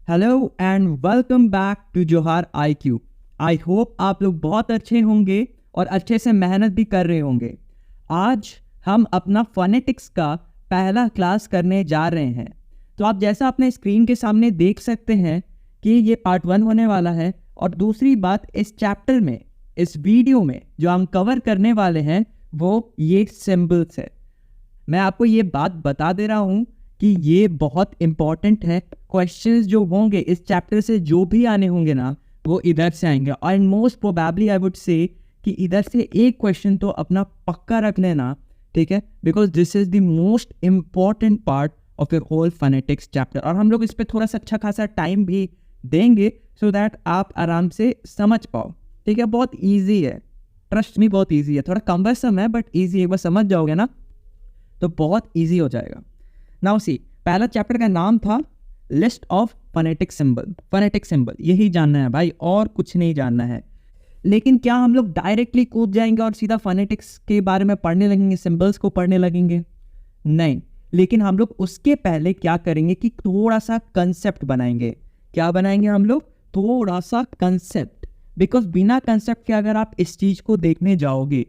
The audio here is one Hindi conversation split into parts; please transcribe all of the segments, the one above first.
Hello and welcome back to Johar IQ। I hope आप लोग बहुत अच्छे होंगे और अच्छे से मेहनत भी कर रहे होंगे। आज हम अपना फोनेटिक्स का पहला क्लास करने जा रहे हैं। तो आप जैसा अपने स्क्रीन के सामने देख सकते हैं कि ये पार्ट 1 होने वाला है। और दूसरी बात, इस चैप्टर में, इस वीडियो में जो हम कवर करने वाले हैं वो ये सिंबल्स है। मैं आपको ये बात बता दे रहा हूँ कि ये बहुत इंपॉर्टेंट है। क्वेश्चंस जो होंगे इस चैप्टर से, जो भी आने होंगे ना, वो इधर से आएंगे। और most probably I would say कि इधर से एक क्वेश्चन तो अपना पक्का रख लेना, ठीक है, because this is the most important part of your whole phonetics chapter. और हम लोग इस पर थोड़ा सा अच्छा खासा टाइम भी देंगे सो दैट आप आराम से समझ पाओ, ठीक है। बहुत ईजी है, ट्रस्ट मी, बहुत ईजी है। थोड़ा कम्बरसम है बट ईजी, एक बार समझ जाओगे ना तो बहुत ईजी हो जाएगा। नाउ सी, पहला चैप्टर का नाम था list of phonetic symbol. Phonetic symbol यही जानना है भाई, और कुछ नहीं जानना है। लेकिन क्या हम लोग डायरेक्टली कूद जाएंगे और सीधा फोनेटिक्स के बारे में पढ़ने लगेंगे, सिंबल्स को पढ़ने लगेंगे? नहीं, लेकिन हम लोग उसके पहले क्या करेंगे कि थोड़ा सा कंसेप्ट बनाएंगे। क्या बनाएंगे हम लोग? थोड़ा सा कंसेप्ट। बिकॉज बिना कंसेप्ट के अगर आप इस चीज को देखने जाओगे,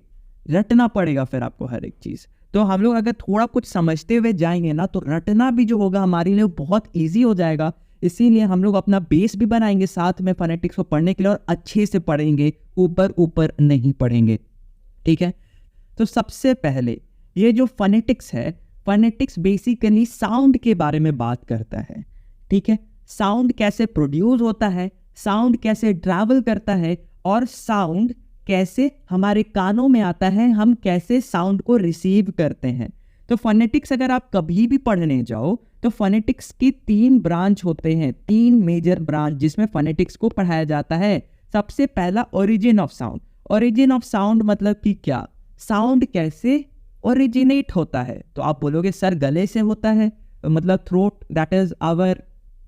रटना पड़ेगा फिर आपको हर एक चीज। तो हम लोग अगर थोड़ा कुछ समझते हुए जाएंगे ना, तो रटना भी जो होगा हमारे लिए बहुत इजी हो जाएगा। इसीलिए हम लोग अपना बेस भी बनाएंगे साथ में फोनेटिक्स को पढ़ने के लिए, और अच्छे से पढ़ेंगे, ऊपर ऊपर नहीं पढ़ेंगे, ठीक है। तो सबसे पहले ये जो फोनेटिक्स है, फोनेटिक्स बेसिकली साउंड के बारे में बात करता है, ठीक है। साउंड कैसे प्रोड्यूस होता है, साउंड कैसे ट्रैवल करता है, और साउंड कैसे हमारे कानों में आता है, हम कैसे साउंड को रिसीव करते हैं। तो फोनेटिक्स अगर आप कभी भी पढ़ने जाओ तो फोनेटिक्स की 3 ब्रांच होते हैं, 3 मेजर ब्रांच जिसमें फोनेटिक्स को पढ़ाया जाता है। सबसे पहला origin of sound. Origin of sound मतलब कि क्या, साउंड कैसे ओरिजिनेट होता है। तो आप बोलोगे सर गले से होता है, मतलब throat, that is our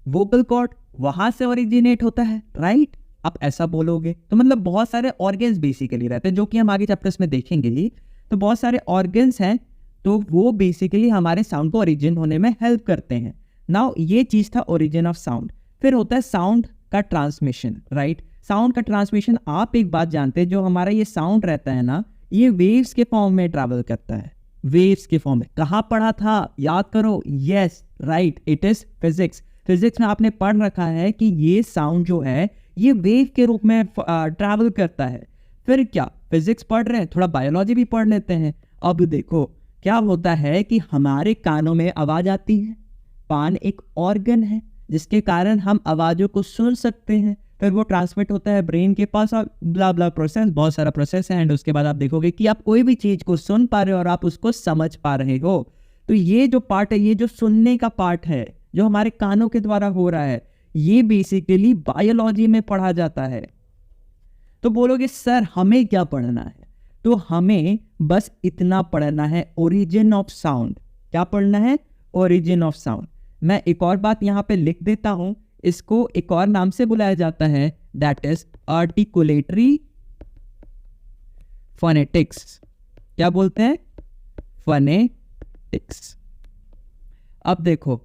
vocal cord, वहां से ओरिजिनेट होता है, राइट। आप ऐसा बोलोगे तो मतलब बहुत सारे ऑर्गन्स बेसिकली रहते हैं, जो कि हम आगे चैप्टर्स में देखेंगे ही। तो बहुत सारे ऑर्गन्स हैं, तो वो बेसिकली हमारे साउंड को ओरिजिन होने में हेल्प करते हैं। नाउ ये चीज था ओरिजिन ऑफ साउंड। फिर होता है साउंड का ट्रांसमिशन, राइट। साउंड का ट्रांसमिशन, आप एक बात जानते हैं, जो हमारा ये साउंड रहता है ना, ये वेव्स के फॉर्म में ट्रैवल करता है। वेव्स के फॉर्म में कहाँ पढ़ा था, याद करो। Yes right, it is physics. Physics में आपने पढ़ रखा है कि ये साउंड जो है ये वेव के रूप में ट्रैवल करता है। फिर क्या, फिजिक्स पढ़ रहे हैं, थोड़ा बायोलॉजी भी पढ़ लेते हैं। अब देखो क्या होता है कि हमारे कानों में आवाज आती है। कान एक ऑर्गन है जिसके कारण हम आवाजों को सुन सकते हैं। फिर वो ट्रांसमिट होता है ब्रेन के पास, और ब्ला ब्ला प्रोसेस, बहुत सारा प्रोसेस है। एंड उसके बाद आप देखोगे कि आप कोई भी चीज को सुन पा रहे हो और आप उसको समझ पा रहे हो। तो ये जो पार्ट है, ये जो सुनने का पार्ट है, जो हमारे कानों के द्वारा हो रहा है, ये बेसिकली बायोलॉजी में पढ़ा जाता है। तो बोलोगे सर हमें क्या पढ़ना है? तो हमें बस इतना पढ़ना है, ओरिजिन ऑफ साउंड। क्या पढ़ना है? Origin of sound. मैं एक और बात यहां पे लिख देता हूं, इसको एक और नाम से बुलाया जाता है, दैट इज आर्टिकुलेटरी फोनेटिक्स। क्या बोलते हैं? फोनेटिक्स। अब देखो,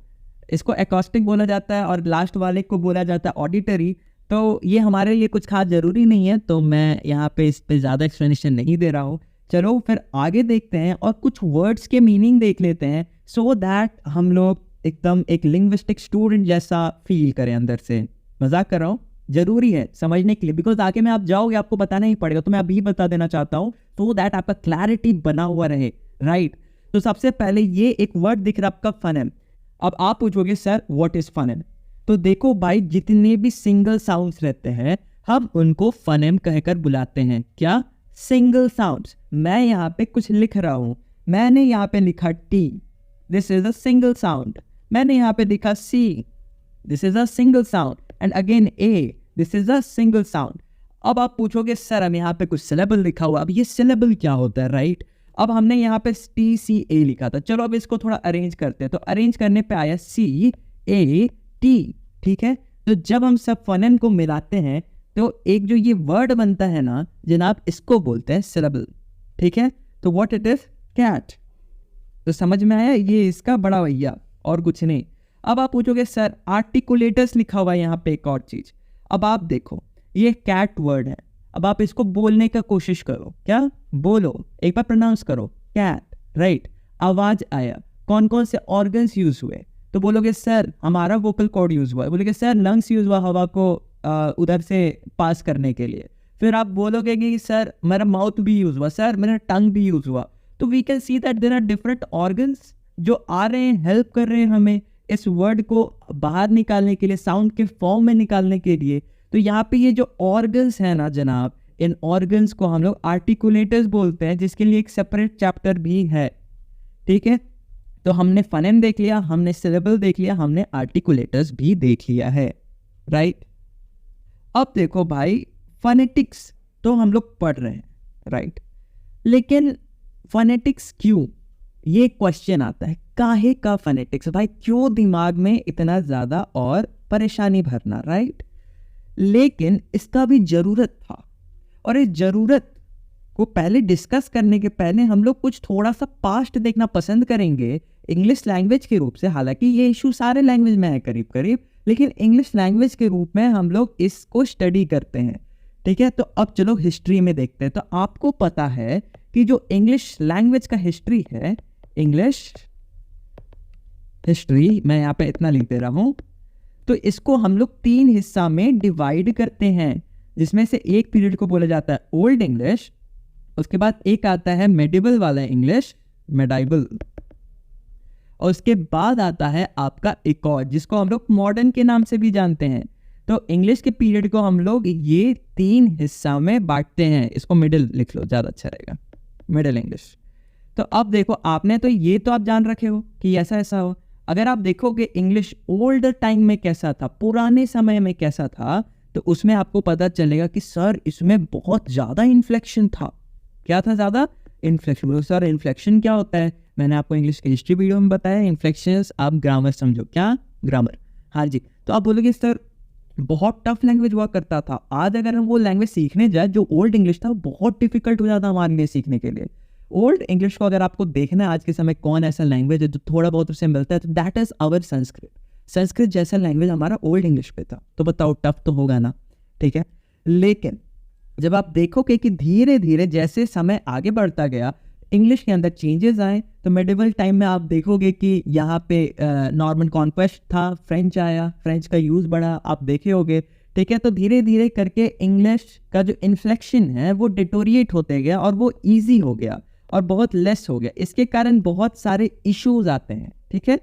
इसको एकॉस्टिक बोला जाता है और लास्ट वाले को बोला जाता है ऑडिटरी। तो ये हमारे लिए कुछ खास जरूरी नहीं है, तो मैं यहाँ पे इस पे ज़्यादा एक्सप्लेनेशन नहीं दे रहा हूँ। चलो फिर आगे देखते हैं और कुछ वर्ड्स के मीनिंग देख लेते हैं, सो दैट हम लोग एकदम एक लिंग्विस्टिक स्टूडेंट जैसा फील करें अंदर से। मजाक कर रहा हूँ, जरूरी है समझने के लिए, बिकॉज आगे में आप जाओगे आपको बताना ही पड़ेगा। तो मैं अभी बता देना चाहता हूँ सो दैट आपका क्लैरिटी बना हुआ रहे, राइट। तो सबसे पहले ये एक वर्ड दिख रहा है आपका, फनेम। अब आप पूछोगे सर व्हाट इज फनेम? तो देखो भाई, जितने भी सिंगल साउंड्स रहते हैं हम उनको फनेम कहकर बुलाते हैं। क्या? Single sounds. मैं यहाँ पे कुछ लिख रहा हूँ, मैंने यहाँ पे लिखा T, this is a single sound. मैंने यहाँ पे लिखा C, this is a single sound. And again A, this is a single sound. अब आप पूछोगे सर हम यहाँ पे कुछ सिलेबल लिखा हुआ, अब ये सिलेबल क्या होता है, राइट। अब हमने यहाँ पे TCA लिखा था, चलो अब इसको थोड़ा अरेंज करते हैं। तो अरेंज करने पे आया CAT, ठीक है। तो जब हम सब फनेम को मिलाते हैं तो एक जो ये वर्ड बनता है ना जनाब, इसको बोलते हैं सिलेबल, ठीक है। तो व्हाट इट इज? कैट। तो समझ में आया, ये इसका बड़ा भैया और कुछ नहीं। अब आप पूछोगे सर आर्टिकुलेटर्स लिखा हुआ है यहाँ पे एक और चीज। अब आप देखो ये कैट वर्ड है, अब आप इसको बोलने का कोशिश करो, क्या बोलो, एक बार प्रोनाउंस करो कैट, राइट। आवाज आया, कौन कौन से ऑर्गन्स यूज हुए, तो बोलोगे सर हमारा वोकल कॉर्ड यूज हुआ है, बोलोगे सर लंग्स यूज हुआ हवा को उधर से पास करने के लिए। फिर आप बोलोगे कि सर मेरा माउथ भी यूज हुआ, सर मेरा टंग भी यूज हुआ। तो we can see that there are different organs जो आ रहे हैं, हेल्प कर रहे हैं हमें इस वर्ड को बाहर निकालने के लिए, साउंड के फॉर्म में निकालने के लिए। तो यहाँ पे ये जो ऑर्गन्स है ना जनाब, इन ऑर्गन्स को हम लोग आर्टिकुलेटर्स बोलते हैं, जिसके लिए एक सेपरेट चैप्टर भी है, ठीक है। तो हमने फनेम देख लिया, हमने सिलेबल देख लिया, हमने आर्टिकुलेटर्स भी देख लिया है, राइट। अब देखो भाई फनेटिक्स तो हम लोग पढ़ रहे हैं, राइट, लेकिन फनेटिक्स क्यों, ये क्वेश्चन आता है, काहे का फनेटिक्स भाई, क्यों दिमाग में इतना ज्यादा और परेशानी भरना, राइट। लेकिन इसका भी जरूरत था, और इस जरूरत को पहले डिस्कस करने के पहले हम लोग कुछ थोड़ा सा पास्ट देखना पसंद करेंगे इंग्लिश लैंग्वेज के रूप से। हालांकि ये इशू सारे लैंग्वेज में है करीब करीब, लेकिन इंग्लिश लैंग्वेज के रूप में हम लोग इसको स्टडी करते हैं, ठीक है। तो अब चलो हिस्ट्री में देखते हैं। तो आपको पता है कि जो इंग्लिश लैंग्वेज का हिस्ट्री है, इंग्लिश हिस्ट्री, मैं यहाँ पे इतना लिख दे रहा हूँ, तो इसको हम लोग 3 हिस्सा में डिवाइड करते हैं, जिसमें से एक पीरियड को बोला जाता है ओल्ड इंग्लिश, उसके बाद एक आता है मेडिवल वाला इंग्लिश, मेडाइवल, और उसके बाद आता है आपका एक और जिसको हम लोग मॉडर्न के नाम से भी जानते हैं। तो इंग्लिश के पीरियड को हम लोग ये 3 हिस्सा में बांटते हैं, इसको मिडिल लिख लो ज़्यादा अच्छा रहेगा, मिडिल इंग्लिश। तो अब देखो आपने तो ये तो आप जान रखे हो कि ऐसा ऐसा हो, अगर आप देखोगे इंग्लिश ओल्ड टाइम में कैसा था, पुराने समय में कैसा था, तो उसमें आपको पता चलेगा कि सर इसमें बहुत ज़्यादा इन्फ्लेक्शन था। क्या था ज़्यादा? इन्फ्लेक्शन। बोलो सर इन्फ्लेक्शन क्या होता है? मैंने आपको इंग्लिश के हिस्ट्री वीडियो में बताया, इन्फ्लेक्शंस आप ग्रामर समझो, क्या ग्रामर, हाँ जी। तो आप बोलोगे सर बहुत टफ लैंग्वेज हुआ करता था, आज अगर हम वो लैंग्वेज सीखने जाए जो ओल्ड इंग्लिश था, बहुत डिफिकल्ट हो जाता हमारे लिए सीखने के लिए। ओल्ड इंग्लिश को अगर आपको देखना है आज के समय कौन ऐसा लैंग्वेज है जो थोड़ा बहुत उससे मिलता है, तो that is our Sanskrit. Sanskrit जैसा लैंग्वेज हमारा ओल्ड इंग्लिश पे था, तो बताओ टफ तो होगा ना, ठीक है। लेकिन जब आप देखोगे कि धीरे धीरे जैसे समय आगे बढ़ता गया, इंग्लिश के अंदर चेंजेस आए, तो मेडिवल टाइम में आप देखोगे कि यहाँ पे नॉर्मन कॉन्क्वेस्ट था, फ्रेंच आया, फ्रेंच का यूज़ बढ़ा, आप देखे होगे, ठीक है। तो धीरे धीरे करके इंग्लिश का जो इन्फ्लेक्शन है वो डिटोरिएट होते गया और वो ईजी हो गया और बहुत लेस हो गया। इसके कारण बहुत सारे इश्यूज आते हैं, ठीक है।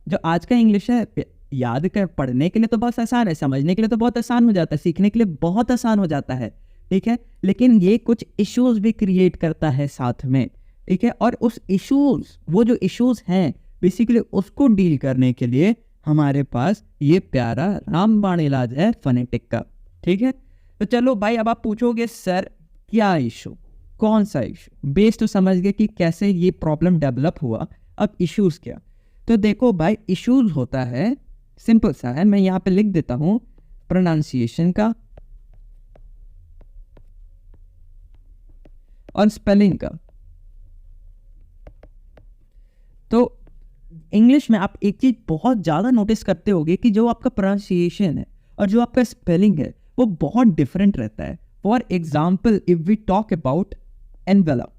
जो आज का इंग्लिश है याद कर पढ़ने के लिए तो बहुत आसान है, समझने के लिए तो बहुत आसान हो जाता है, सीखने के लिए बहुत आसान हो जाता है, ठीक है। लेकिन ये कुछ इश्यूज भी क्रिएट करता है साथ में, ठीक है। और उस इश्यूज, वो जो इश्यूज हैं बेसिकली उसको डील करने के लिए हमारे पास ये प्यारा रामबाण इलाज है फनेटिक का, ठीक है। तो चलो भाई अब आप पूछोगे सर क्या इशू, कौन सा इशू, बेस तो समझ गए कि कैसे ये प्रॉब्लम डेवलप हुआ, अब इश्यूज क्या। तो देखो भाई इश्यूज होता है, सिंपल सा है, मैं यहाँ पे लिख देता हूँ, प्रोनाउंसिएशन का और स्पेलिंग का। तो इंग्लिश में आप एक चीज बहुत ज्यादा नोटिस करते होगे कि जो आपका प्रोनाउंसिएशन है और जो आपका स्पेलिंग है वो बहुत डिफरेंट रहता है। For example if we talk about envelope,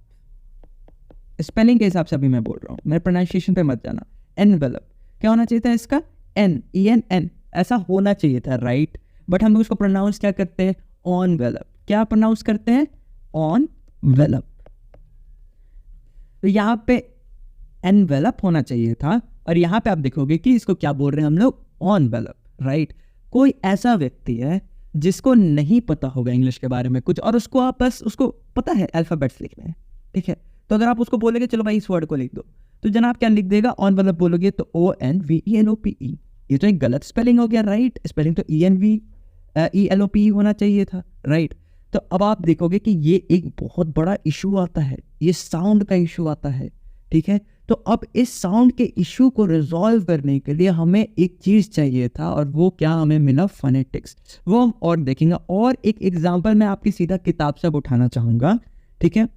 spelling के हिसाब से अभी मैं बोल रहा हूँ, मेरे प्रोनाउंसिएशन पे मत जाना। एनवेलप क्या होना चाहिए था इसका? एन, ई एन एन ऐसा होना चाहिए था, राइट। बट हम लोग उसको प्रोनाउंस क्या करते हैं? ऑन वेलप। क्या प्रोनाउंस करते हैं? ऑन वेलप। तो यहाँ पे एनवेलप होना चाहिए था और यहाँ पे आप देखोगे कि इसको क्या बोल रहे हैं हम लोग? ऑन वेलप, राइट। कोई ऐसा व्यक्ति है जिसको नहीं पता होगा इंग्लिश के बारे में कुछ, और उसको आप बस उसको पता है अल्फाबेट्स लिखने हैं, ठीक है। तो अगर आप उसको बोलोगे चलो भाई इस वर्ड को लिख दो, तो जनाब क्या लिख देगा? ऑन वेलप बोलोगे तो ONVELOPE, ये तो एक गलत स्पेलिंग हो गया, राइट। स्पेलिंग तो ENVELOPE होना चाहिए था, राइट। तो अब आप देखोगे कि ये एक बहुत बड़ा इशू आता है, ये साउंड का इशू आता है, ठीक है। तो अब इस साउंड के इशू को रिजॉल्व करने के लिए हमें एक चीज चाहिए था, और वो क्या हमें मिला? फोनेटिक्स। वो हम और देखेंगे, और एक एग्जांपल मैं आपकी सीधा किताब से उठाना चाहूंगा, ठीक है।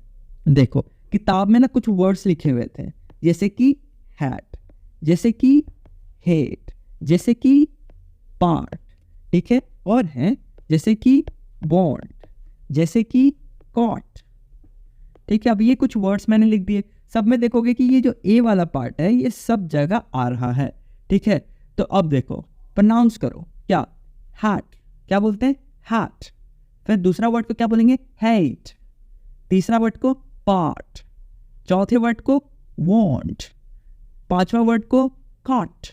देखो किताब में ना कुछ वर्ड्स लिखे हुए थे, जैसे कि हैट, जैसे कि हेट, जैसे कि पार्ट, ठीक है, और हैं जैसे कि बॉन्ड, जैसे कि कॉट, ठीक है। अब ये कुछ वर्ड्स मैंने लिख दिए, सब में देखोगे कि ये जो ए वाला पार्ट है ये सब जगह आ रहा है, ठीक है। तो अब देखो प्रोनाउंस करो, क्या, हैट, क्या बोलते हैं, हैट। फिर दूसरा वर्ड को क्या बोलेंगे, हेट। तीसरा वर्ड को पार्ट, चौथे वर्ड को वॉन्ट, पांचवा वर्ड को कॉट।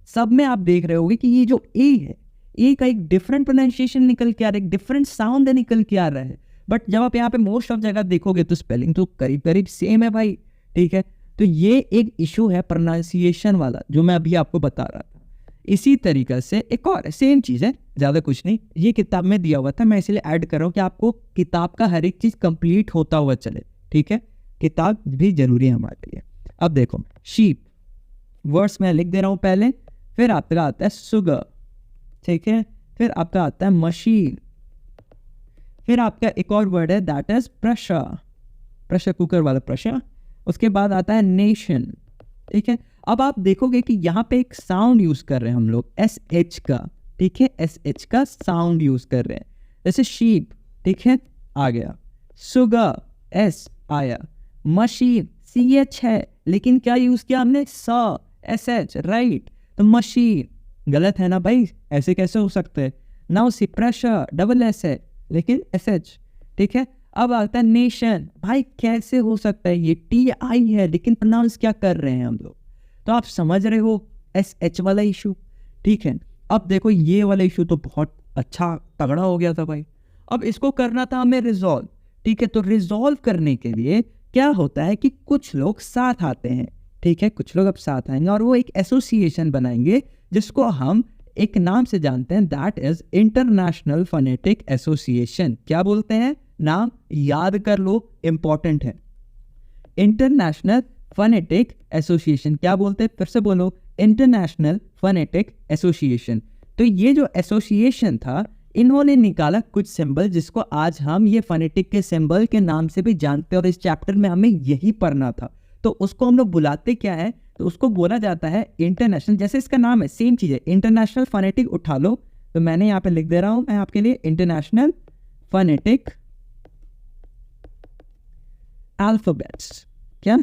सब में आप देख रहे होगे कि ये जो ए है, ए का एक डिफरेंट प्रोनाउंसिएशन निकल के आ रहा है, एक डिफरेंट साउंड निकल के आ रहा है। बट जब आप यहाँ पे मोस्ट ऑफ जगह देखोगे तो स्पेलिंग तो करीब करीब सेम है भाई, ठीक है। तो ये एक इशू है प्रोनाउंसिएशन वाला जो मैं अभी आपको बता रहा था। इसी तरीके से एक और सेम चीज़ है, ज़्यादा कुछ नहीं, ये किताब में दिया हुआ था, मैं इसलिए ऐड कर रहा हूँ कि आपको किताब का हर एक चीज़ कंप्लीट होता हुआ चले, ठीक है। किताब भी जरूरी है हमारे लिए। अब देखो शीप, वर्ड्स मैं लिख दे रहा हूँ पहले, फिर आपका आता है सुगर, ठीक है, फिर आपका आता है मशीन, फिर आपका एक और वर्ड है that is pressure, pressure cooker वाला प्रेशर। उसके बाद आता है नेशन, ठीक है। अब आप देखोगे कि यहाँ पे एक साउंड यूज कर रहे हैं हम लोग SH का, ठीक है, SH का साउंड यूज कर रहे हैं। जैसे शीप, ठीक है, आ गया, सुगर S आया, मशीन CH है लेकिन क्या यूज किया हमने, SH, राइट। तो मशीन गलत है ना भाई, ऐसे कैसे हो सकते हैं। नाउ सी प्रेशर SS है लेकिन SH, ठीक है। अब आता है नेशन, भाई कैसे हो सकता है, ये TI है लेकिन प्रोनाउंस क्या कर रहे हैं हम लोग। तो आप समझ रहे हो SH वाला इशू, ठीक है। अब देखो ये वाला इशू तो बहुत अच्छा तगड़ा हो गया था भाई। अब इसको करना था हमें रिजॉल्व, ठीक है। तो रिजॉल्व करने के लिए क्या होता है कि कुछ लोग साथ आते हैं, ठीक है, कुछ लोग अब साथ आएंगे और वो एक एसोसिएशन बनाएंगे जिसको हम एक नाम से जानते हैं, that is international phonetic association. क्या बोलते हैं, नाम याद कर लो, इंपॉर्टेंट है। इंटरनेशनल फोनेटिक एसोसिएशन, क्या बोलते हैं, फिर से बोलो, इंटरनेशनल फोनेटिक एसोसिएशन। तो ये जो एसोसिएशन था, इन्होंने निकाला कुछ सिंबल जिसको आज हम ये फोनेटिक के सिंबल के नाम से भी जानते हैं और इस चैप्टर में हमें यही पढ़ना था। तो उसको हम लोग बुलाते क्या है, तो उसको बोला जाता है इंटरनेशनल, जैसे इसका नाम है सेम चीज है, इंटरनेशनल फोनेटिक उठा लो। तो मैंने यहाँ पे लिख दे रहा हूं मैं आपके लिए, इंटरनेशनल फोनेटिक अल्फाबेट्स, क्या,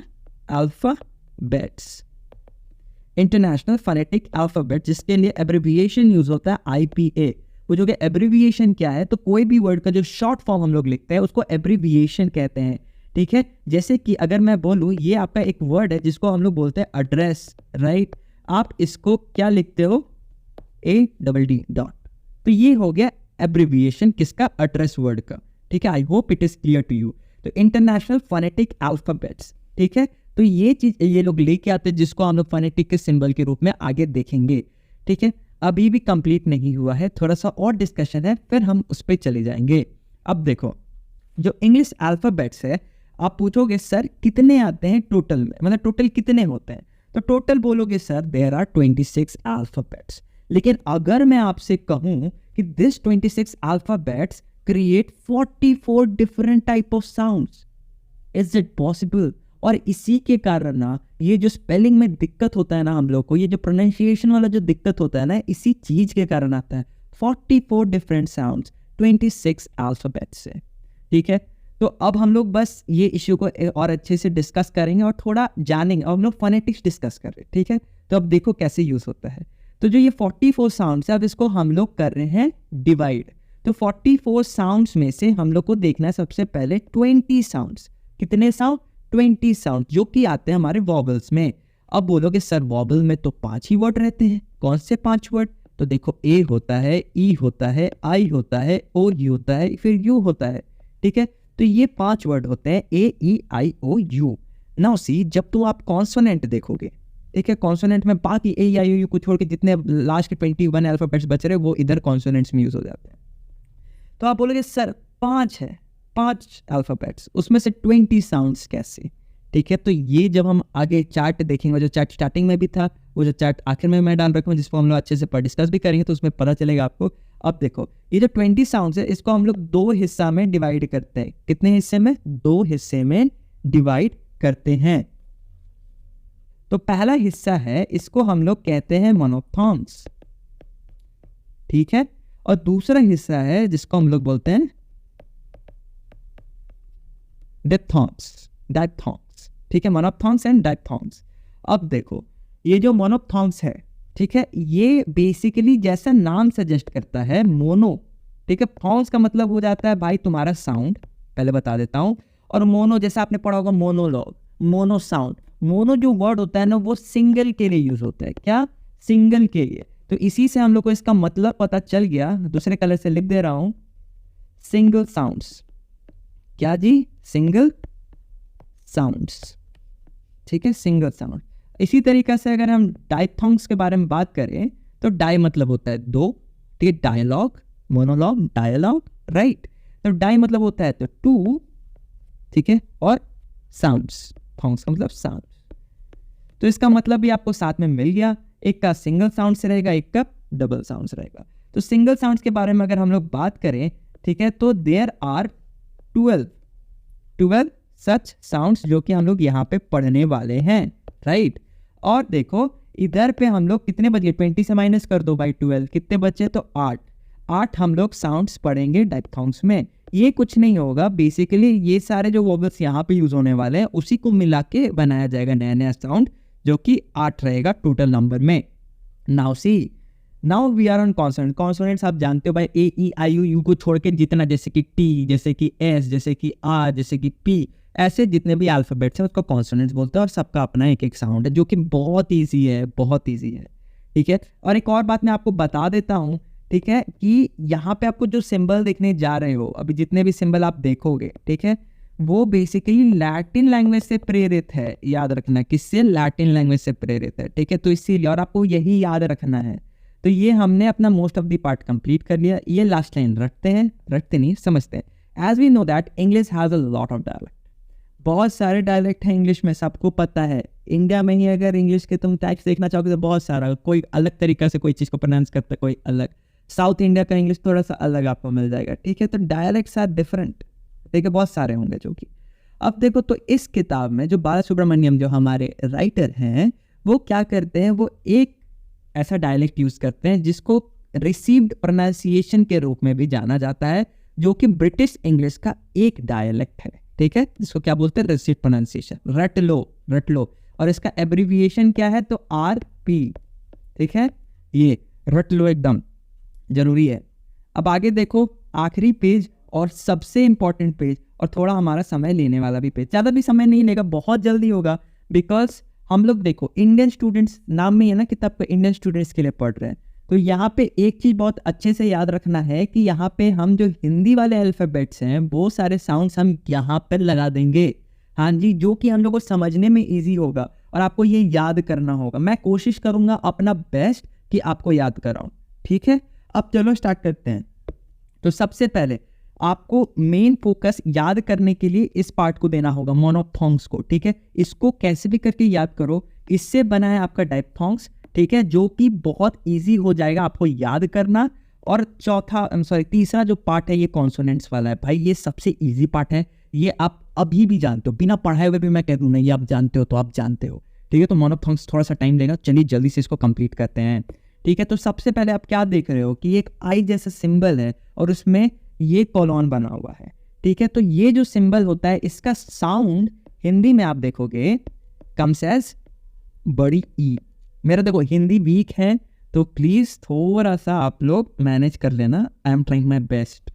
अल्फाबेट्स, इंटरनेशनल फोनेटिक अल्फाबेट, जिसके लिए एब्रिविएशन यूज होता है IPA। वो जो कि एब्रिविएशन क्या है, तो कोई भी वर्ड का जो शॉर्ट फॉर्म हम लोग लिखते हैं उसको एब्रिविएशन कहते हैं, ठीक है। जैसे कि अगर मैं बोलूँ ये आपका एक वर्ड है जिसको हम लोग बोलते हैं एड्रेस, राइट। आप इसको क्या लिखते हो, ADD डॉट, तो ये हो गया एब्रिविएशन किसका, एड्रेस वर्ड का, ठीक है। I hope it is clear to you. तो इंटरनेशनल फोनेटिक अल्फाबेट्स, ठीक है। तो ये चीज ये लोग लेके आते हैं जिसको हम लोग फोनेटिक के सिंबल के रूप में आगे देखेंगे, ठीक है। अभी भी कंप्लीट नहीं हुआ है, थोड़ा सा और डिस्कशन है, फिर हम उस पर चले जाएंगे। अब देखो जो इंग्लिश अल्फाबेट्स है, आप पूछोगे सर कितने आते हैं टोटल में, मतलब टोटल कितने होते हैं, तो टोटल बोलोगे सर देयर आर 26 अल्फाबेट्स। लेकिन अगर मैं आपसे कहूं कि this 26 alphabets create 44 different type of sounds, is it possible. और इसी के कारण ना ये जो स्पेलिंग में दिक्कत होता है ना हम लोग को, ये जो प्रोनाउंसिएशन वाला जो दिक्कत होता है ना, इसी चीज के कारण आता है। 44 डिफरेंट साउंड्स 26 अल्फाबेट्स से, ठीक है। तो अब हम लोग बस ये इश्यू को और अच्छे से डिस्कस करेंगे और थोड़ा जानेंगे, और हम लोग फोनेटिक्स डिस्कस कर रहे हैं, ठीक है। तो अब देखो कैसे यूज होता है। तो जो ये 44 साउंड्स है, अब इसको हम लोग कर रहे हैं डिवाइड। तो 44 साउंड्स में से हम लोग को देखना है सबसे पहले 20 साउंड्स, कितने साउंड, 20 साउंड, जो कि आते हैं हमारे वॉवल्स में। अब बोलोगे सर वॉवल में तो 5 ही वर्ड रहते हैं, कौन से 5 वर्ड, तो देखो A होता है, E होता है, I होता है, O U होता है, फिर U होता है, ठीक है। तो ये 5 वर्ड होते हैं AEIOU। नाउ सी, जब तो आप कॉन्सोनेंट देखोगे, ठीक है, कॉन्सोनेंट में बाकी AEIOU को छोड़ के जितने लास्ट के 21 अल्फाबेट्स बच रहे वो इधर कॉन्सोनेंट्स में यूज हो जाते हैं। तो आप बोलोगे सर 5 है, 5 अल्फाबेट्स, उसमें से 20 साउंड्स कैसे, ठीक है। तो ये जब हम आगे चार्ट देखेंगे, जो चार्ट स्टार्टिंग में भी था, वो जो चार्ट आखिर में मैं डाल रखा हूँ जिसको हम लोग अच्छे से डिस्कस भी करेंगे, तो उसमें पता चलेगा आपको। अब देखो ये जो 20 साउंड्स है, इसको हम लोग 2 हिस्सा में डिवाइड करते हैं। कितने हिस्से में, 2 हिस्से में डिवाइड करते हैं। तो पहला हिस्सा है, इसको हम लोग कहते हैं मोनोफ्थॉन्ग्स, ठीक है। और दूसरा हिस्सा है जिसको हम लोग बोलते हैं डिप्थॉन्ग्स, डायप्थॉन्ग्स, ठीक है। मोनोफ्थॉन्ग्स एंड डायप्थॉन्ग्स। अब देखो ये जो मोनोफ्थॉन्ग्स है, ठीक है, ये बेसिकली जैसा नाम सजेस्ट करता है मोनो, ठीक है। फॉन्ग्स का मतलब हो जाता है भाई तुम्हारा साउंड, पहले बता देता हूं। और मोनो जैसा आपने पढ़ा होगा मोनोलॉग, मोनो साउंड। मोनो जो वर्ड होता है ना वो सिंगल के लिए यूज होता है, क्या, सिंगल के लिए। तो इसी से हम लोग को इसका मतलब पता चल गया, दूसरे कलर से लिख दे रहा हूं, सिंगल साउंड्स। क्या जी, सिंगल साउंड्स, ठीक है, सिंगल साउंड। इसी तरीके से अगर हम डायथॉन्ग्स के बारे में बात करें तो डाई मतलब होता है दो, ठीक है, डायलॉग, मोनोलॉग, डायलॉग, राइट। तो डाई मतलब होता है तो टू, ठीक है, और साउंड्स, थॉन्ग्स का मतलब साउंड। तो इसका मतलब भी आपको साथ में मिल गया, एक का सिंगल साउंड से रहेगा, एक का डबल साउंड से रहेगा। तो सिंगल साउंड्स के बारे में अगर हम लोग बात करें, ठीक है, तो देयर आर 12 सच साउंड्स जो कि हम लोग यहाँ पे पढ़ने वाले हैं, राइट। और देखो इधर पे हम लोग कितने बचे, 20 से माइनस कर दो बाई 12, कितने बचे, तो 8 हम लोग साउंड्स पढ़ेंगे डायप्थॉन्ग्स में। ये कुछ नहीं होगा, बेसिकली ये सारे जो वोवेल्स यहाँ पे यूज होने वाले हैं उसी को मिला के बनाया जाएगा नया नया साउंड, जो कि 8 रहेगा टोटल नंबर में। Now we are on consonant. Consonants आप जानते हो भाई, ए ई आई यू को छोड़ के जितना, जैसे कि टी, जैसे कि एस, जैसे कि आर, जैसे कि पी, ऐसे जितने भी अल्फाबेट्स हैं उसको कॉन्सोनेंट्स बोलते हैं। और सबका अपना एक एक साउंड है जो कि बहुत ईजी है, बहुत ईजी है, ठीक है। और एक और बात मैं आपको बता देता हूँ, ठीक है, कि यहाँ पे आपको जो सिंबल देखने जा रहे हो, अभी जितने भी सिंबल आप देखोगे, ठीक है, वो बेसिकली लैटिन लैंग्वेज से प्रेरित है, याद रखना। किससे, लैटिन लैंग्वेज से प्रेरित है, ठीक है। तो इसीलिए, और आपको यही याद रखना है। तो ये हमने अपना most of the part complete कर लिया। ये लास्ट लाइन रखते नहीं, समझते हैं। As we know that English has a lot of dialect, बहुत सारे डायलेक्ट हैं इंग्लिश में, सबको पता है। इंडिया में ही अगर इंग्लिश के तुम टाइप्स देखना चाहोगे तो बहुत सारा, कोई अलग तरीका से कोई चीज़ को प्रोनाउंस करता है, कोई अलग। साउथ इंडिया का इंग्लिश थोड़ा सा अलग आपको मिल जाएगा, ठीक है। तो डायलेक्ट्स आर डिफरेंट, ठीक है, बहुत सारे होंगे जो कि। अब देखो तो इस किताब में जो बालासुब्रमण्यम जो हमारे राइटर हैं, वो क्या करते हैं, वो एक ऐसा डायलेक्ट यूज करते हैं जिसको रिसीव्ड प्रोनाउंसिएशन के रूप में भी जाना जाता है, जो कि ब्रिटिश इंग्लिश का एक डायलेक्ट है, ठीक है, जिसको क्या बोलते हैं, रिसीव्ड प्रोनाउंसिएशन, रट लो। और इसका एब्रीविएशन क्या है, तो RP, ठीक है, ये रट लो एकदम जरूरी है। अब आगे देखो, आखिरी पेज और सबसे इंपॉर्टेंट पेज, और थोड़ा हमारा समय लेने वाला भी पेज, ज़्यादा भी समय नहीं लेगा, बहुत जल्दी होगा। बिकॉज हम लोग देखो इंडियन स्टूडेंट्स, नाम में है ना किताब पे, इंडियन स्टूडेंट्स के लिए पढ़ रहे हैं। तो यहाँ पे एक चीज़ बहुत अच्छे से याद रखना है कि यहाँ पे हम जो हिंदी वाले अल्फ़ाबेट्स हैं वो सारे साउंड्स हम यहाँ पर लगा देंगे, हाँ जी, जो कि हम लोग को समझने में ईजी होगा और आपको ये याद करना होगा। मैं कोशिश करूँगा अपना बेस्ट कि आपको याद कराऊँ, ठीक है। अब चलो स्टार्ट करते हैं। तो सबसे पहले आपको मेन फोकस याद करने के लिए इस पार्ट को देना होगा, मोनोफ्थॉन्ग्स को, ठीक है। इसको कैसे भी करके याद करो, इससे बना है आपका डायप्थॉन्ग्स, ठीक है, जो कि बहुत इजी हो जाएगा आपको याद करना। और तीसरा जो पार्ट है ये कॉन्सोनेंट्स वाला है। भाई ये सबसे इजी पार्ट है, ये आप अभी भी जानते हो, बिना पढ़ाए हुए भी मैं कह दूँ ना, ये आप जानते हो तो आप जानते हो, ठीक है। तो मोनोफ्थॉन्ग्स थोड़ा सा टाइम लेगा, चलिए जल्दी से इसको कंप्लीट करते हैं, ठीक है। तो सबसे पहले आप क्या देख रहे हो कि एक आई जैसा सिंबल है और उसमें ये कॉलॉन बना हुआ है, ठीक है। तो ये जो सिंबल होता है इसका साउंड हिंदी में आप देखोगे कम्स एज बड़ी ई। मेरा देखो हिंदी वीक है तो प्लीज थोड़ा सा आप लोग मैनेज कर लेना, I am trying my best.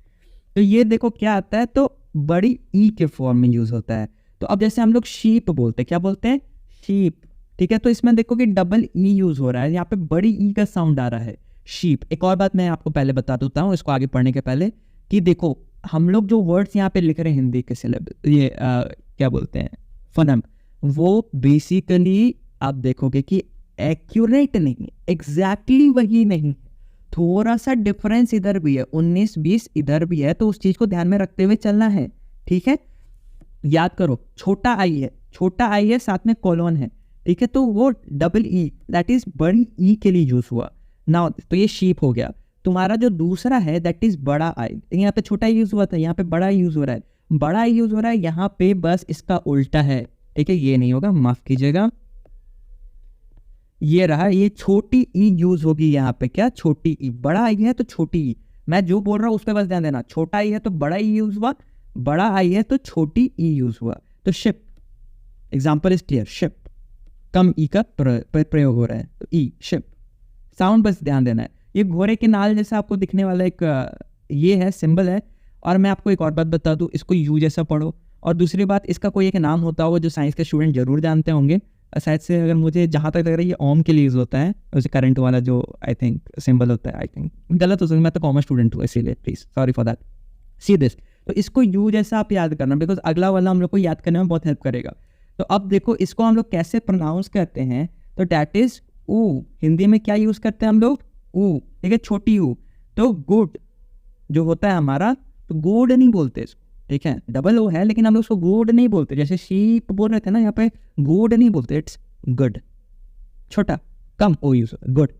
तो ये देखो क्या आता है, तो बड़ी ई के फॉर्म में यूज होता है। तो अब जैसे हम लोग शीप बोलते हैं, क्या बोलते हैं, शीप, ठीक है। तो इसमें देखो कि डबल ई यूज हो रहा है, यहाँ पे बड़ी ई का साउंड आ रहा है, शीप। एक और बात मैं आपको पहले बता देता हूँ इसको आगे पढ़ने के पहले, कि देखो हम लोग जो वर्ड्स यहाँ पे लिख रहे हैं हिंदी के सिलेबस, ये क्या बोलते हैं, फनम, वो बेसिकली आप देखोगे कि एक्यूरेट नहीं, एग्जैक्टली वही नहीं, थोड़ा सा डिफरेंस इधर भी है, 19-20 इधर भी है। तो उस चीज को ध्यान में रखते हुए चलना है, ठीक है। याद करो छोटा आई है, साथ में कॉलोन है, ठीक है। तो वो डबल ई, दैट इज बड़ी ई के लिए यूज हुआ ना। तो ये शीप हो गया। तुम्हारा जो दूसरा है दैट इज बड़ा आई, यहाँ पे छोटा यूज हुआ था, यहाँ पे बड़ा यूज हो रहा है, बड़ा यूज हो रहा है यहाँ पे, बस इसका उल्टा है, ठीक है। ये नहीं होगा, माफ कीजिएगा, ये रहा, ये छोटी ई यूज होगी यहाँ पे। क्या? छोटी ई। बड़ा आई है तो छोटी ई, मैं जो बोल रहा हूँ उस पर बस ध्यान देना। छोटा आई है तो बड़ा ई यूज हुआ, बड़ा आई है तो छोटी ई यूज हुआ। तो ship, example is clear, ship, कम ई का प्रयोग हो रहा है, तो ई, शिप। साउंड बस ध्यान देना है। ये घोड़े के नाल जैसा आपको दिखने वाला एक ये है, सिंबल है। और मैं आपको एक और बात बता दूं, इसको यू जैसा पढ़ो। और दूसरी बात, इसका कोई एक नाम होता होगा जो साइंस के स्टूडेंट जरूर जानते होंगे शायद से। अगर मुझे जहाँ तक लग रहा है ये ओम के लिए यूज होता है, उसे करंट वाला जो आई थिंक सिंबल होता है। आई थिंक गलत हो सकता है, मैं तो कॉमर्स स्टूडेंट हूँ इसीलिए please sorry for that. See this, तो इसको यू जैसा आप याद करना, बिकॉज अगला वाला हम लोग को याद करने में बहुत हेल्प करेगा। तो अब देखो इसको हम लोग कैसे प्रोनाउंस करते हैं, तो डैट इज ऊ। हिंदी में क्या यूज करते हैं हम लोग? ऊ, ठीक है, छोटी ऊ। तो गुड जो होता है हमारा, तो गुड नहीं बोलते इसको, ठीक है, डबल ओ है लेकिन हम लोग उसको गुड नहीं बोलते। जैसे शीप बोल रहे थे ना, यहाँ पे गुड नहीं बोलते, इट्स गुड, छोटा कम ओ यूज होता है, गुड,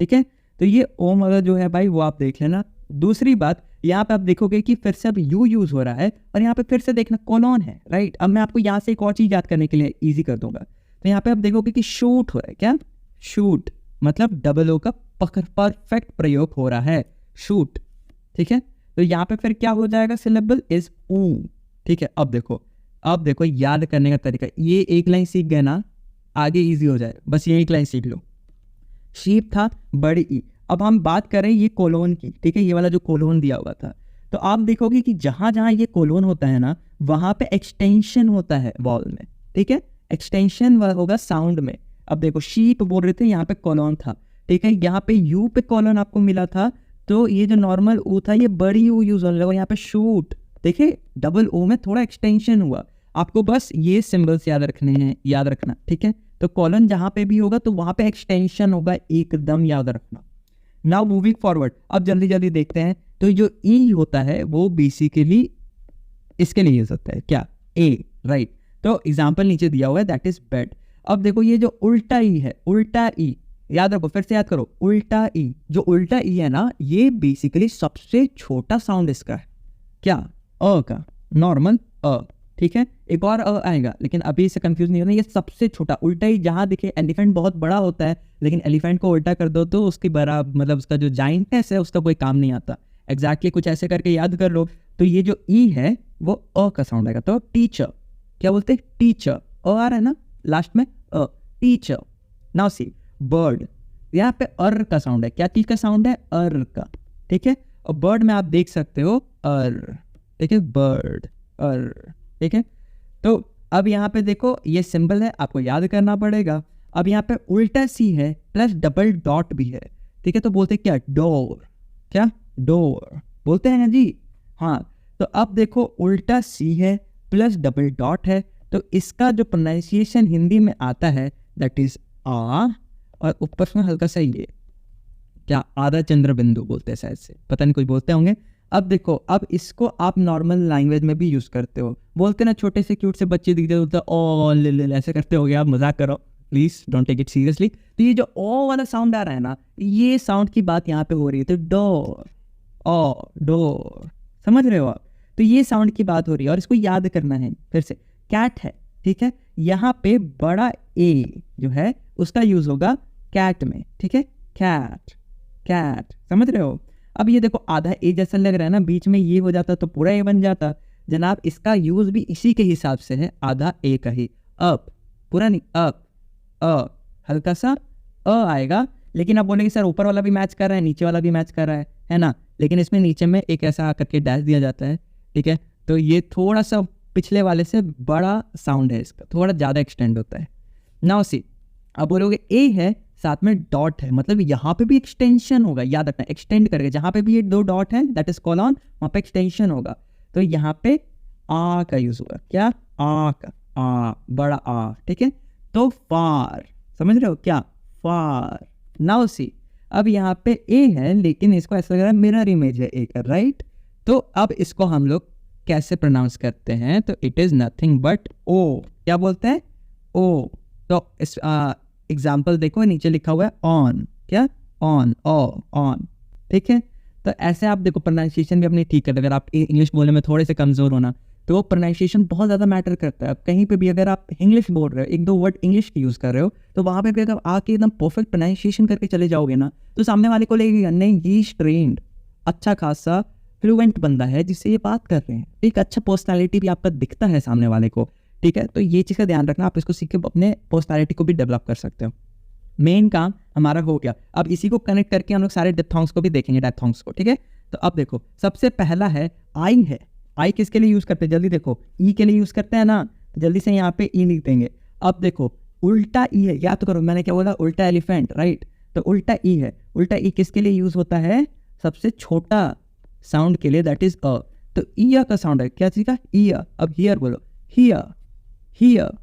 ठीक है। तो ये ओम वाला जो है भाई वो आप देख लेना। दूसरी बात, यहाँ पे आप देखोगे कि फिर से अब यू यूज हो रहा है और यहाँ पे फिर से देखना कोलोन है, राइट। अब मैं आपको यहाँ से एक और चीज याद करने के लिए इजी कर दूंगा। तो यहाँ पे आप देखोगे कि शूट हो रहा है। क्या? शूट, मतलब डबल ओ का परफेक्ट प्रयोग हो रहा है, शूट, ठीक है। तो यहाँ पे फिर क्या हो जाएगा? सिलेबल इज ऊ, ठीक है। अब देखो याद करने का तरीका, ये एक लाइन सीख गए ना, आगे इजी हो जाए, बस ये एक लाइन सीख लो। शीप था, बड़ी ई। अब हम बात करें ये कोलोन की, ठीक है, ये वाला जो कोलोन दिया हुआ था, तो आप देखोगे कि जहां जहां ये कोलोन होता है ना, वहां पे एक्सटेंशन होता है वॉल में, ठीक है, एक्सटेंशन होगा साउंड में। अब देखो शीप बोल रहे थे, यहाँ पे कोलोन था, ठीक है, यहाँ पे यू पे कोलोन आपको मिला था, तो ये जो नॉर्मल ऊ था ये बड़ी ऊ यूज होने लगा। यहाँ पे शूट, देखिए डबल ओ में थोड़ा एक्सटेंशन हुआ। आपको बस ये सिंबल्स याद रखने हैं, याद रखना, ठीक है। तो कॉलन जहां पे भी होगा तो वहां पे एक्सटेंशन होगा, एकदम याद रखना। नाउ मूविंग फॉरवर्ड, अब जल्दी जल्दी देखते हैं। तो जो ई होता है वो बेसिकली इसके लिए यूज होता है, क्या? ए, राइट। तो एग्जाम्पल नीचे दिया हुआ है, दैट इज बेड। अब देखो ये जो उल्टा ई है, उल्टा ई, याद रखो, फिर से याद करो, उल्टा ई। जो उल्टा ई है ना, ये बेसिकली सबसे छोटा साउंड इसका है। क्या? अ का, नॉर्मल अ, ठीक है। एक और आएगा लेकिन अभी इसे कंफ्यूज नहीं होना, ये सबसे छोटा उल्टा ही। जहां दिखे एलिफेंट बहुत बड़ा होता है, लेकिन एलिफेंट को उल्टा कर दो तो उसकी बड़ा, मतलब उसका जो जाइंटनेस है उसका कोई काम नहीं आता। एग्जैक्टली कुछ ऐसे करके याद कर लो। तो ये जो ई है वो अ का साउंड आएगा। तो टीचर, क्या बोलते हैं? टीचर, अ आ रहा है ना लास्ट में, अ, टीचर। नाउ सी बर्ड, यहाँ पे अर का साउंड है। क्या चीज का साउंड है? अर का, ठीक है। और बर्ड में आप देख सकते हो अर, ठीक है, बर्ड, अर, ठीक है। तो अब यहाँ पे देखो ये सिंबल है, आपको याद करना पड़ेगा। अब यहाँ पे उल्टा सी है प्लस डबल डॉट भी है, ठीक है। तो बोलते क्या? डोर, क्या? डोर बोलते हैं ना जी, हाँ। तो अब देखो उल्टा सी है प्लस डबल डॉट है, तो इसका जो प्रोनाउंसिएशन हिंदी में आता है दैट इज आ, और ऊपर में हल्का सा ये क्या, आधा चंद्र बिंदु बोलते हैं शायद से, पता नहीं, कुछ बोलते होंगे। अब देखो, अब इसको आप नॉर्मल लैंग्वेज में भी यूज करते हो। बोलते ना छोटे से क्यूट से बच्चे दिखते होते ओ ले ऐसे करते हो, आप मजाक करो, please don't take it seriously. तो ये जो ओ वाला साउंड आ रहा है ना, ये साउंड की बात यहाँ पे हो रही है। तो डोर, ओ डोर, समझ रहे हो आप? तो ये साउंड की बात हो रही है और इसको याद करना है। फिर से कैट है, ठीक है, यहाँ पे बड़ा ए जो है उसका यूज होगा कैट में, ठीक है, कैट, कैट, समझ रहे हो? अब ये देखो आधा ए जैसा लग रहा है ना, बीच में ये हो जाता तो पूरा ए बन जाता। जनाब इसका यूज भी इसी के हिसाब से है, आधा ए का ही। अप, पूरा नहीं, अप, अ, हल्का सा अ आएगा। लेकिन आप बोलेंगे सर ऊपर वाला भी मैच कर रहा है, नीचे वाला भी मैच कर रहा है ना? लेकिन इसमें नीचे में एक ऐसा करके डैश दिया जाता है, ठीक है। तो ये थोड़ा सा पिछले वाले से बड़ा साउंड है, इसका थोड़ा ज़्यादा एक्सटेंड होता है। नाउ सी, अब बोलोगे ए है साथ में डॉट है, मतलब यहाँ पे भी एक्सटेंशन होगा, याद रखना, एक्सटेंड करके जहाँ पे भी ये दो डॉट है दैट इज कॉलन, वहाँ पे एक्सटेंशन होगा। तो यहाँ पे आ का यूज होगा, क्या? आ का, आ, बड़ा आ, ठीक है। तो फार, समझ रहे हो क्या? फार। नाउ सी, अब यहाँ पे ए है लेकिन इसको ऐसा लग रहा है मिरर इमेज है ए का, राइट। तो अब इसको हम लोग कैसे प्रोनाउंस करते हैं? तो इट इज नथिंग बट ओ, क्या बोलते हैं? ओ। तो इस एग्जाम्पल देखो नीचे लिखा हुआ है ऑन, क्या? ऑन, ओ, ऑन, ठीक है। तो ऐसे आप देखो प्रोनाउंसिएशन भी अपनी ठीक कर, अगर आप इंग्लिश बोलने में थोड़े से कमजोर होना तो वो प्रोनाउंसिएशन बहुत ज़्यादा मैटर करता है। अब कहीं पे भी अगर आप इंग्लिश बोल रहे हो, एक दो वर्ड इंग्लिश के यूज़ कर रहे हो, तो वहाँ पे भी अगर आके एकदम परफेक्ट प्रोनाउंसिएशन करके चले जाओगे ना, तो सामने वाले को लगेगा नहीं ही इज ट्रेंड, अच्छा खासा फ्लुएंट बंदा है जिससे ये बात कर रहे हैं। एक अच्छा पर्सनैलिटी भी आपका दिखता है सामने वाले को, ठीक है। तो ये चीज़ का ध्यान रखना, आप इसको सीख के अपने पर्सनैलिटी को भी डेवलप कर सकते हो। मेन काम हमारा हो गया। अब इसी को कनेक्ट करके हम लोग सारे डिप्थोंग्स को भी देखेंगे, डायथोंग्स को, ठीक है। तो अब देखो, सबसे पहला है आई है। आई किसके लिए यूज़ करते हैं, जल्दी देखो, ई के लिए यूज़ करते हैं ना, तो जल्दी से यहाँ पे ई लिख देंगे। अब देखो उल्टा ई है, याद तो करो मैंने क्या बोला, उल्टा एलिफेंट, राइट। तो उल्टा ई है, उल्टा ई किसके लिए यूज़ होता है, सबसे छोटा साउंड के लिए, दैट इज अ। तो ईया का साउंड है, क्या चीज़ का, ईया। अब हियर बोलो, हियर, हियर,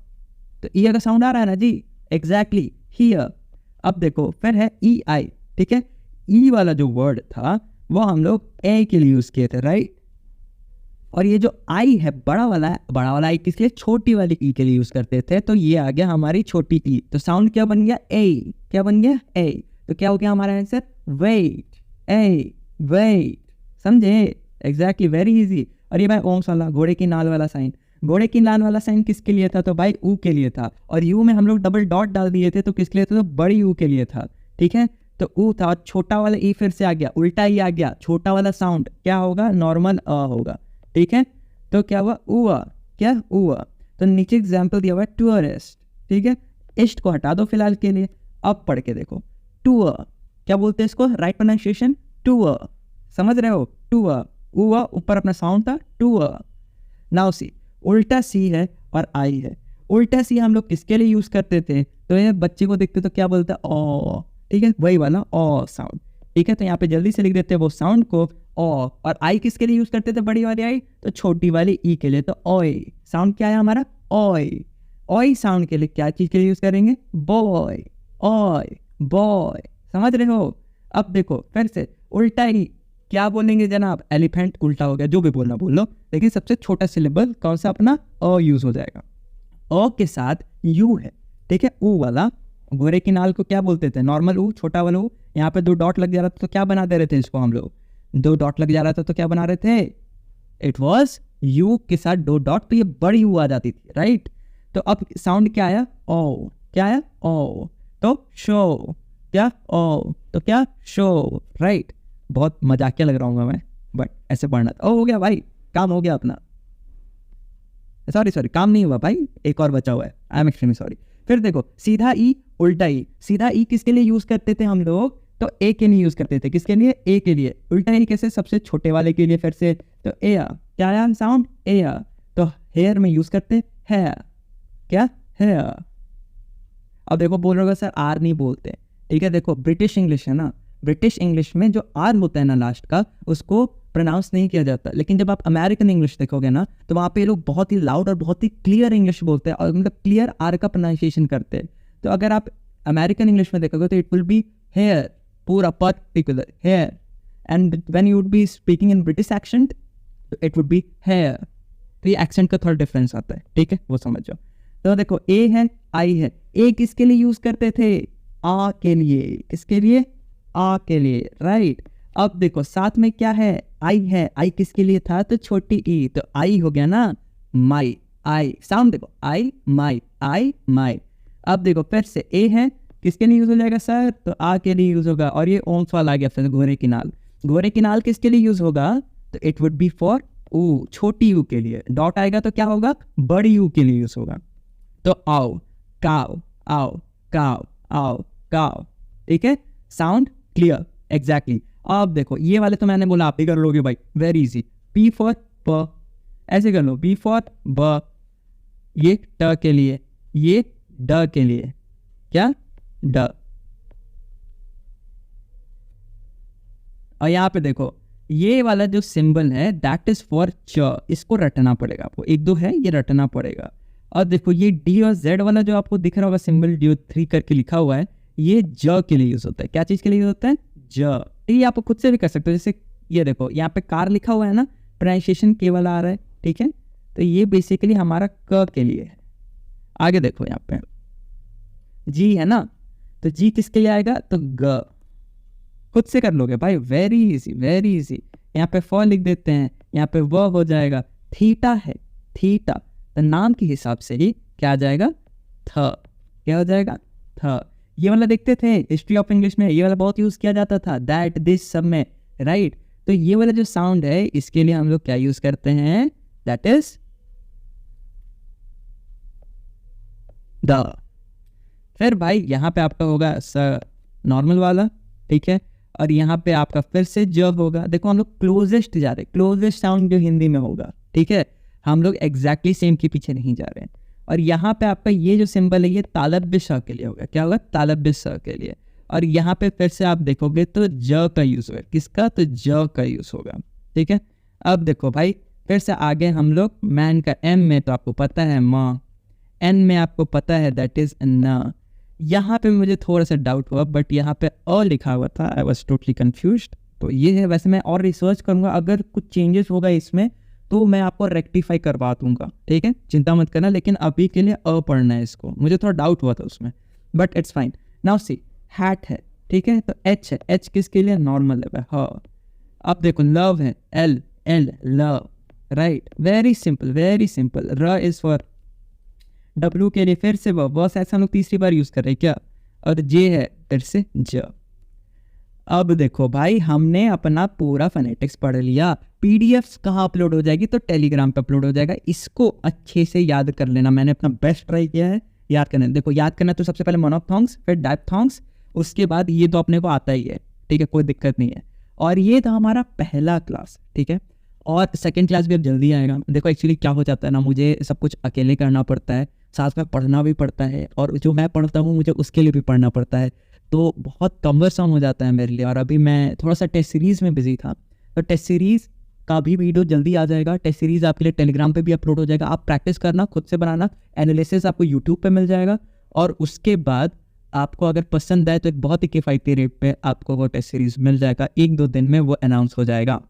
तो ईया का साउंड आ रहा है ना जी, एग्जैक्टली हियर। अब देखो फिर है ई आई, ठीक है। ई वाला जो वर्ड था वो हम लोग ए के लिए यूज़ किए थे, राइट। और ये जो आई है बड़ा वाला आई किस लिए, छोटी वाली ई के लिए यूज़ करते थे। तो ये आ गया हमारी छोटी ई, तो साउंड क्या बन गया, ए। क्या बन गया, ए। तो क्या हो गया हमारा आंसर, वेट, ए, वेट, समझे, एग्जैक्टली, वेरी इजी। और ये भाई ओम्स वाला घोड़े की नाल वाला साइन, घोड़े की नाल वाला साइन किसके लिए था, तो भाई ऊ के लिए था। और यू में हम लोग डबल डॉट डाल दिए थे, तो किसके लिए था, तो बड़ी यू के लिए था, ठीक है। तो ऊ था, छोटा वाला ई फिर से आ गया, उल्टा ई आ गया, छोटा वाला साउंड क्या होगा, नॉर्मल अ होगा, ठीक है। तो क्या हुआ, ऊआ, क्या ऊआ। तो नीचे एग्जाम्पल दिया हुआ है टूरिस्ट, ठीक है। इस्ट को हटा दो फिलहाल के लिए, अब पढ़ के देखो, टूअ, क्या बोलते हैं इसको, राइट प्रोनाउंसिएशन, टूअ, समझ रहे हो, टूअ, ऊआ ऊपर अपना साउंड था, टूअ। नाउ सी, उल्टा सी है और आई है। उल्टा सी हम लोग किसके लिए यूज करते थे, तो ये बच्चे को देखते तो क्या बोलता है, ओ, ठीक है, वही वाला ओ साउंड, ठीक है। तो यहाँ पे जल्दी से लिख देते हैं वो साउंड को, ओ। और आई किसके लिए यूज करते थे, बड़ी वाली आई, तो छोटी वाली ई के लिए, तो ओए, साउंड क्या है हमारा, ओए। ओए साउंड के लिए क्या चीज के लिए यूज करेंगे, बॉय, ओए, बॉय, समझ रहे हो। अब देखो फिर से उल्टा ही क्या बोलेंगे जनाब, एलिफेंट उल्टा हो गया, जो भी बोलना बोल लो, लेकिन सबसे छोटा सिलेबल कौन सा, अपना अ यूज हो जाएगा। अ के साथ यू है, ठीक है। ऊ वाला घोड़े की नाल को क्या बोलते थे, नॉर्मल ऊ, छोटा वाला ऊ। यहाँ पे दो डॉट लग जा रहा था तो क्या बना दे रहे थे इसको हम लोग, दो डॉट लग जा रहा था तो क्या बना रहे थे, इट वॉज यू के साथ दो डॉट, तो ये बड़ी यू आ जाती थी, राइट। तो अब साउंड क्या आया, ओ, क्या आया, ओ। तो शो, क्या, ओ, तो क्या, शो, राइट। बहुत मजाकिया लग रहा हूँ मैं, बट ऐसे पढ़ना था। ओ हो गया भाई, काम हो गया अपना। सॉरी काम नहीं हुआ भाई, एक और बचा हुआ है, आई एम एक्सट्रीमली सॉरी। फिर देखो सीधा ई, उल्टा ई। सीधा ई किसके लिए यूज करते थे हम लोग, तो ए के लिए यूज करते थे, किसके लिए, ए के लिए। उल्टा ई कैसे, सबसे छोटे वाले के लिए, फिर से तो ए आ, क्या आया साउंड, ए आ। तो हेयर में यूज करते है, क्या, हेयर। अब देखो बोल रहे हो सर आर नहीं बोलते, ठीक है। देखो ब्रिटिश इंग्लिश है ना, ब्रिटिश इंग्लिश में जो आर होता है ना लास्ट का, उसको प्रोनाउंस नहीं किया जाता। लेकिन जब आप अमेरिकन इंग्लिश देखोगे ना, तो वहाँ पे लोग बहुत ही लाउड और बहुत ही क्लियर इंग्लिश बोलते हैं, और मतलब क्लियर आर का प्रोनाउंसिएशन करते हैं। तो अगर आप अमेरिकन इंग्लिश में देखोगे तो इट विल बी हेयर, पूरा particular hair. And when you would be speaking in British accent, it would be hair. तो ये एक्सेंट का थोड़ा डिफरेंस आता है, ठीक है, वो समझ जाओ। तो देखो ए है, आई है। ए किसके लिए यूज करते थे, आ के लिए, किसके लिए, आ के लिए, राइट। अब देखो साथ में क्या है, आई है। आई किसके लिए था, तो छोटी ई, तो आई हो गया ना, माई, आई। साउंड देखो, आई माई, आई माई। अब देखो फिर से ए है, किसके लिए यूज हो जाएगा सर, तो आ के लिए यूज होगा। और ये ओम्स वाला आ गया फिर, घोड़े की नाल। घोड़े की नाल किसके लिए यूज होगा, तो इट वुड बी फॉर ऊ, छोटी यू के लिए। डॉट आएगा तो क्या होगा, बड़ी यू के लिए यूज होगा। तो आओ, काव, आओ, काव, आओ, काव, ठीक है। Sound clear, exactly. अब देखो ये वाले तो मैंने बोला आप ही कर लोगे भाई, वेरी इजी। पी फॉर प, ऐसे कर लो, बी फॉर ब, ये ट के लिए, ये ड के लिए, क्या, ड। और यहाँ पे देखो ये वाला जो सिंबल है दैट इज फॉर च, इसको रटना पड़ेगा आपको, एक दो है ये रटना पड़ेगा। और देखो ये डी और जेड वाला जो आपको दिख रहा होगा सिंबल, डी 3 करके लिखा हुआ है, ये ज के लिए यूज होता है। क्या चीज के लिए यूज होता है, ज। ये आप खुद से भी कर सकते हो, जैसे ये देखो यहाँ पे कार लिखा हुआ है ना, प्रोनाउंसिएशन के वाला आ रहा है, ठीक है। तो ये बेसिकली हमारा क के लिए है। आगे देखो यहाँ पे जी है ना, तो जी किसके लिए आएगा, तो ग। खुद से कर लोगे भाई, वेरी इजी, वेरी इजी। यहाँ पे फॉर लिख देते हैं, यहाँ पे व हो जाएगा। थीटा है, थीटा, तो नाम के हिसाब से ही क्या आ जाएगा, थ, क्या हो जाएगा, थ। ये वाला देखते थे हिस्ट्री ऑफ इंग्लिश में, ये वाला बहुत यूज किया जाता था, दैट, दिस, सब में, राइट। तो ये वाला जो साउंड है इसके लिए हम लोग क्या यूज करते हैं, दैट इज द। फिर भाई यहाँ पे आपका होगा नॉर्मल वाला, ठीक है, और यहाँ पे आपका फिर से ज होगा। देखो हम लोग क्लोजेस्ट जा रहे हैं, क्लोजेस्ट साउंड जो हिंदी में होगा, ठीक है, हम लोग एग्जैक्टली सेम के पीछे नहीं जा रहे हैं। और यहाँ पे आपका ये जो सिंबल है ये तालब्य श के लिए होगा, क्या होगा, तालब्य श के लिए। और यहाँ पे फिर से आप देखोगे तो ज का यूज होगा, किसका, तो ज का यूज होगा, ठीक है। अब देखो भाई फिर से आगे हम लोग मैन का एम में तो आपको पता है म, एन में आपको पता है दैट इज न। यहाँ पे मुझे थोड़ा सा डाउट हुआ, बट यहाँ पे अ लिखा हुआ था, आई वॉज टोटली कन्फ्यूज्ड। तो ये है, वैसे मैं और रिसर्च करूँगा, अगर कुछ चेंजेस होगा इसमें तो मैं आपको रेक्टिफाई करवा दूंगा, ठीक है, चिंता मत करना। लेकिन अभी के लिए अ पढ़ना है इसको, मुझे थोड़ा डाउट हुआ था उसमें, but it's fine. Now see, hat है, ठीक है, तो एच है, एच किसके लिए, नॉर्मल है, हाँ। अब देखो लव है, L, L, love, right, very simple, very simple. र इज फॉर डब्ल्यू के लिए फिर से वर्ब ऐसा हम लोग तीसरी बार यूज कर रहे हैं क्या, और जे है फिर से ज। अब देखो भाई हमने अपना पूरा फोनेटिक्स पढ़ लिया। पीडीएफ कहाँ अपलोड हो जाएगी, तो टेलीग्राम पे अपलोड हो जाएगा। इसको अच्छे से याद कर लेना, मैंने अपना बेस्ट ट्राई किया है याद करने। देखो याद करना तो सबसे पहले मोनोफ्थोंग्स, फिर डायफ्थोंग्स, उसके बाद ये तो अपने को आता ही है, ठीक है, कोई दिक्कत नहीं है। और ये था हमारा पहला क्लास, ठीक है, और सेकेंड क्लास भी अब जल्दी आएगा। देखो एक्चुअली क्या हो जाता है ना, मुझे सब कुछ अकेले करना पड़ता है, साथ में पढ़ना भी पड़ता है, और जो मैं पढ़ता हूँ मुझे उसके लिए भी पढ़ना पड़ता है, तो बहुत कम्बरसम हो जाता है मेरे लिए। और अभी मैं थोड़ा सा टेस्ट सीरीज़ में बिजी था, तो टेस्ट सीरीज़ का भी वीडियो जल्दी आ जाएगा। टेस्ट सीरीज़ आपके लिए टेलीग्राम पे भी अपलोड हो जाएगा, आप प्रैक्टिस करना, खुद से बनाना, एनालिसिस आपको यूट्यूब पे मिल जाएगा। और उसके बाद आपको अगर पसंद आए तो एक बहुत ही किफ़ायती रेट पे आपको वो टेस्ट सीरीज़ मिल जाएगा, 1-2 दिन में वो अनाउंस हो जाएगा,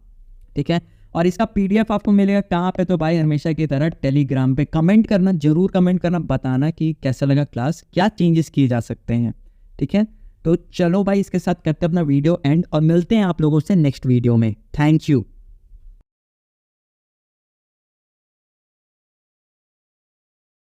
ठीक है। और इसका पीडीएफ आपको मिलेगा कहाँ पे, तो भाई हमेशा की तरह टेलीग्राम पे। कमेंट करना, जरूर कमेंट करना, बताना कि कैसा लगा क्लास, क्या चेंजेस किए जा सकते हैं, ठीक है। तो चलो भाई इसके साथ करते हैं अपना वीडियो एंड, और मिलते हैं आप लोगों से नेक्स्ट वीडियो में। Thank you.